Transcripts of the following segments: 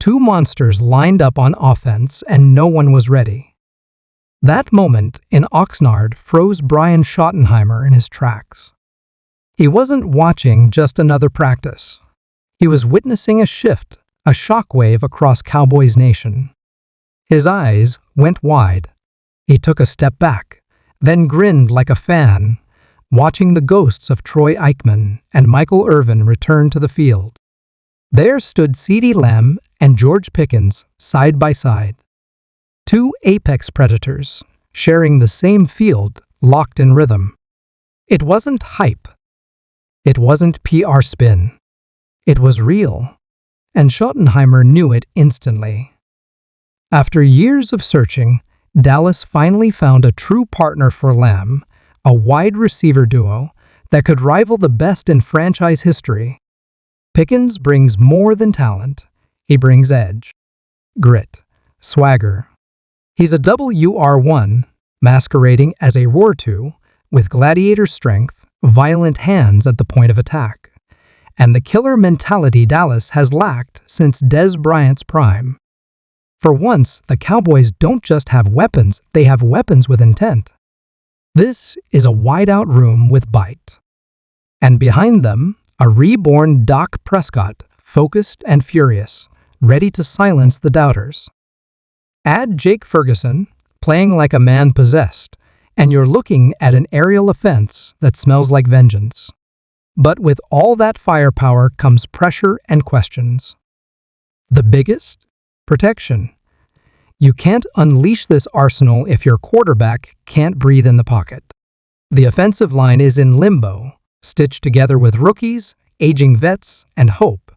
Two monsters lined up on offense and no one was ready. That moment in Oxnard froze Brian Schottenheimer in his tracks. He wasn't watching just another practice. He was witnessing a shift, a shockwave across Cowboys Nation. His eyes went wide. He took a step back, then grinned like a fan, watching the ghosts of Troy Aikman and Michael Irvin return to the field. There stood CeeDee Lamb and George Pickens side by side. Two apex predators, sharing the same field, locked in rhythm. It wasn't hype. It wasn't PR spin. It was real, and Schottenheimer knew it instantly. After years of searching, Dallas finally found a true partner for Lamb, a wide receiver duo that could rival the best in franchise history. Pickens brings more than talent. He brings edge, grit, swagger. He's a WR1, masquerading as a Roar 2, with gladiator strength, violent hands at the point of attack, and the killer mentality Dallas has lacked since Dez Bryant's prime. For once, the Cowboys don't just have weapons, they have weapons with intent. This is a wide-out room with bite. And behind them, a reborn Dak Prescott, focused and furious, ready to silence the doubters. Add Jake Ferguson, playing like a man possessed, and you're looking at an aerial offense that smells like vengeance. But with all that firepower comes pressure and questions. The biggest? Protection. You can't unleash this arsenal if your quarterback can't breathe in the pocket. The offensive line is in limbo, stitched together with rookies, aging vets, and hope.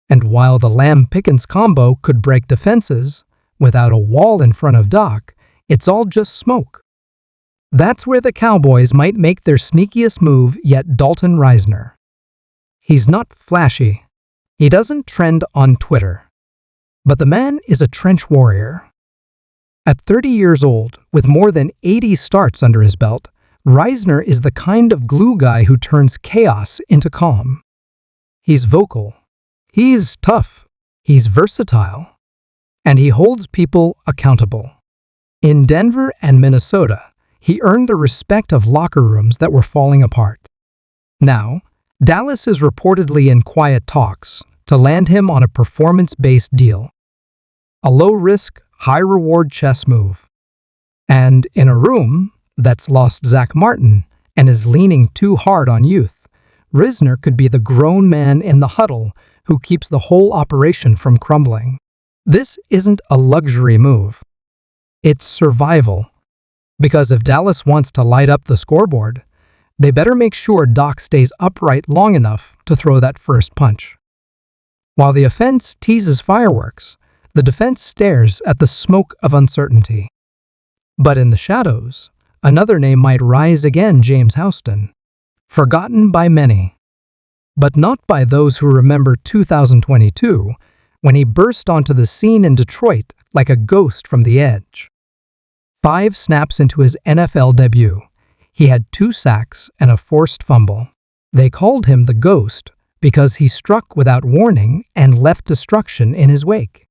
And while the Lamb-Pickens combo could break defenses, without a wall in front of Doc, it's all just smoke. That's where the Cowboys might make their sneakiest move yet. Dalton Risner. He's not flashy. He doesn't trend on Twitter. But the man is a trench warrior. At 30 years old, with more than 80 starts under his belt, Risner is the kind of glue guy who turns chaos into calm. He's vocal. He's tough. He's versatile. And he holds people accountable. In Denver and Minnesota, he earned the respect of locker rooms that were falling apart. Now, Dallas is reportedly in quiet talks to land him on a performance-based deal. A low-risk, high-reward chess move. And in a room that's lost Zach Martin and is leaning too hard on youth, Risner could be the grown man in the huddle who keeps the whole operation from crumbling. This isn't a luxury move. It's survival. Because if Dallas wants to light up the scoreboard, they better make sure Doc stays upright long enough to throw that first punch. While the offense teases fireworks, the defense stares at the smoke of uncertainty. But in the shadows, another name might rise again: James Houston. Forgotten by many, but not by those who remember 2022, when he burst onto the scene in Detroit like a ghost from the edge. 5 snaps into his NFL debut, he had 2 sacks and a forced fumble. They called him the Ghost because he struck without warning and left destruction in his wake.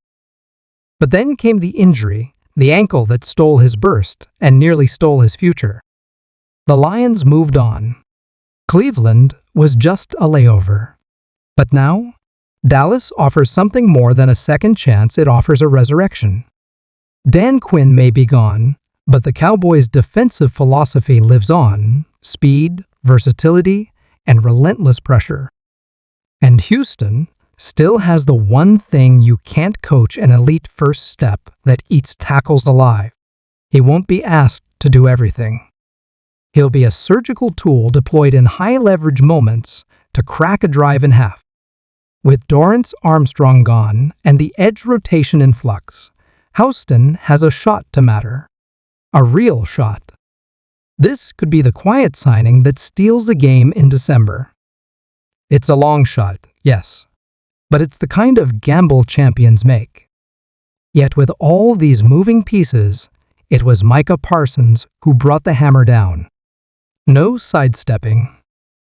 But then came the injury, the ankle that stole his burst and nearly stole his future. The Lions moved on. Cleveland was just a layover. But now, Dallas offers something more than a second chance. It offers a resurrection. Dan Quinn may be gone, but the Cowboys' defensive philosophy lives on: speed, versatility, and relentless pressure. And Houston still has the one thing you can't coach: an elite first step that eats tackles alive. He won't be asked to do everything. He'll be a surgical tool deployed in high-leverage moments to crack a drive in half. With Dorrance Armstrong gone and the edge rotation in flux, Houston has a shot to matter. A real shot. This could be the quiet signing that steals a game in December. It's a long shot, yes, but it's the kind of gamble champions make. Yet with all these moving pieces, it was Micah Parsons who brought the hammer down. No sidestepping,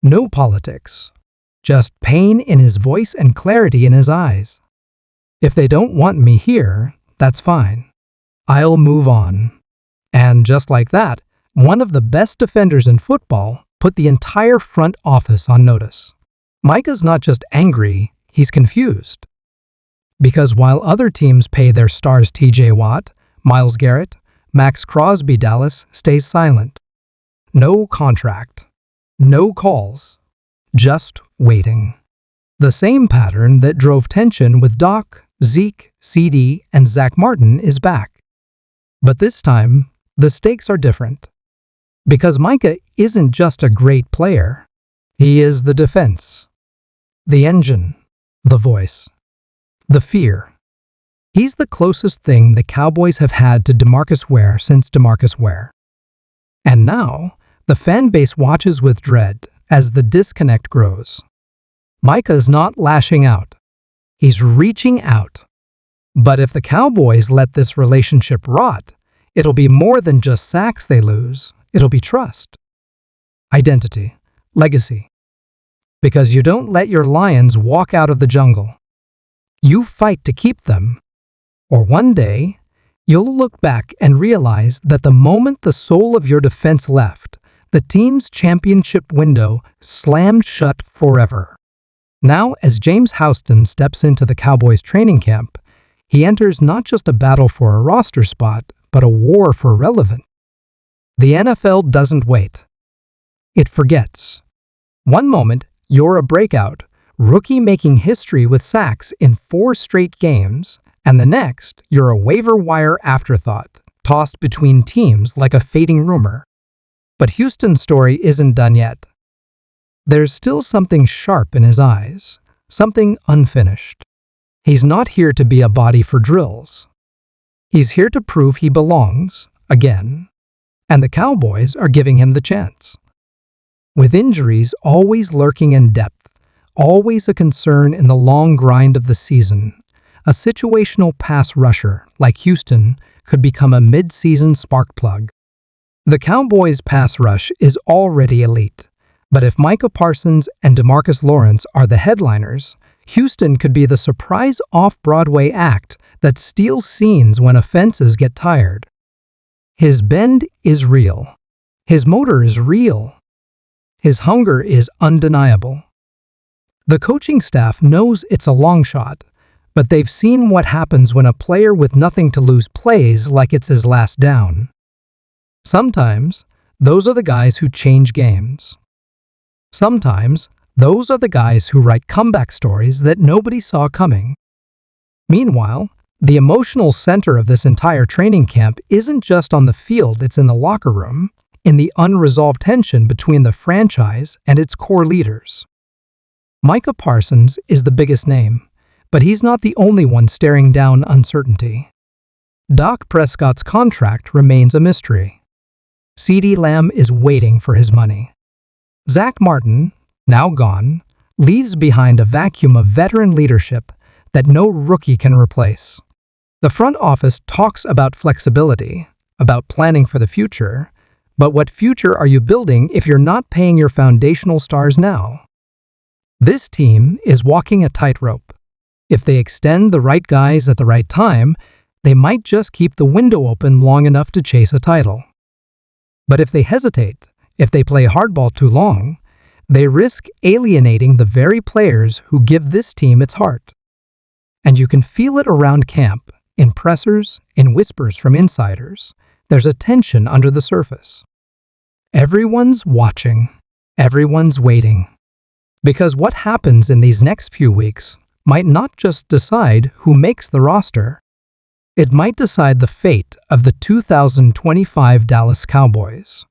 no politics, just pain in his voice and clarity in his eyes. If they don't want me here, that's fine. I'll move on. And just like that, one of the best defenders in football put the entire front office on notice. Micah's not just angry, he's confused. Because while other teams pay their stars TJ Watt, Myles Garrett, Max Crosby Dallas stays silent. No contract. No calls. Just waiting. The same pattern that drove tension with Doc, Zeke, CD, and Zach Martin is back. But this time, the stakes are different. Because Micah isn't just a great player. He is the defense. The engine. The voice. The fear. He's the closest thing the Cowboys have had to DeMarcus Ware since DeMarcus Ware. And now, the fan base watches with dread as the disconnect grows. Micah's not lashing out. He's reaching out. But if the Cowboys let this relationship rot, it'll be more than just sacks they lose. It'll be trust. Identity. Legacy. Because you don't let your lions walk out of the jungle. You fight to keep them. Or one day, you'll look back and realize that the moment the soul of your defense left, the team's championship window slammed shut forever. Now, as James Houston steps into the Cowboys training camp, he enters not just a battle for a roster spot, but a war for relevance. The NFL doesn't wait. It forgets. One moment, you're a breakout, rookie making history with sacks in 4 straight games, and the next, you're a waiver wire afterthought, tossed between teams like a fading rumor. But Houston's story isn't done yet. There's still something sharp in his eyes, something unfinished. He's not here to be a body for drills. He's here to prove he belongs, again. And the Cowboys are giving him the chance. With injuries always lurking in depth, always a concern in the long grind of the season, a situational pass rusher like Houston could become a mid-season spark plug. The Cowboys' pass rush is already elite, but if Micah Parsons and DeMarcus Lawrence are the headliners, Houston could be the surprise off-Broadway act that steals scenes when offenses get tired. His bend is real. His motor is real. His hunger is undeniable. The coaching staff knows it's a long shot, but they've seen what happens when a player with nothing to lose plays like it's his last down. Sometimes, those are the guys who change games. Sometimes, those are the guys who write comeback stories that nobody saw coming. Meanwhile, the emotional center of this entire training camp isn't just on the field, it's in the locker room, in the unresolved tension between the franchise and its core leaders. Micah Parsons is the biggest name, but he's not the only one staring down uncertainty. Dak Prescott's contract remains a mystery. CeeDee Lamb is waiting for his money. Zach Martin, now gone, leaves behind a vacuum of veteran leadership that no rookie can replace. The front office talks about flexibility, about planning for the future, but what future are you building if you're not paying your foundational stars now? This team is walking a tightrope. If they extend the right guys at the right time, they might just keep the window open long enough to chase a title. But if they hesitate, if they play hardball too long, they risk alienating the very players who give this team its heart. And you can feel it around camp, in pressers, in whispers from insiders. There's a tension under the surface. Everyone's watching. Everyone's waiting. Because what happens in these next few weeks might not just decide who makes the roster. It might decide the fate of the 2025 Dallas Cowboys.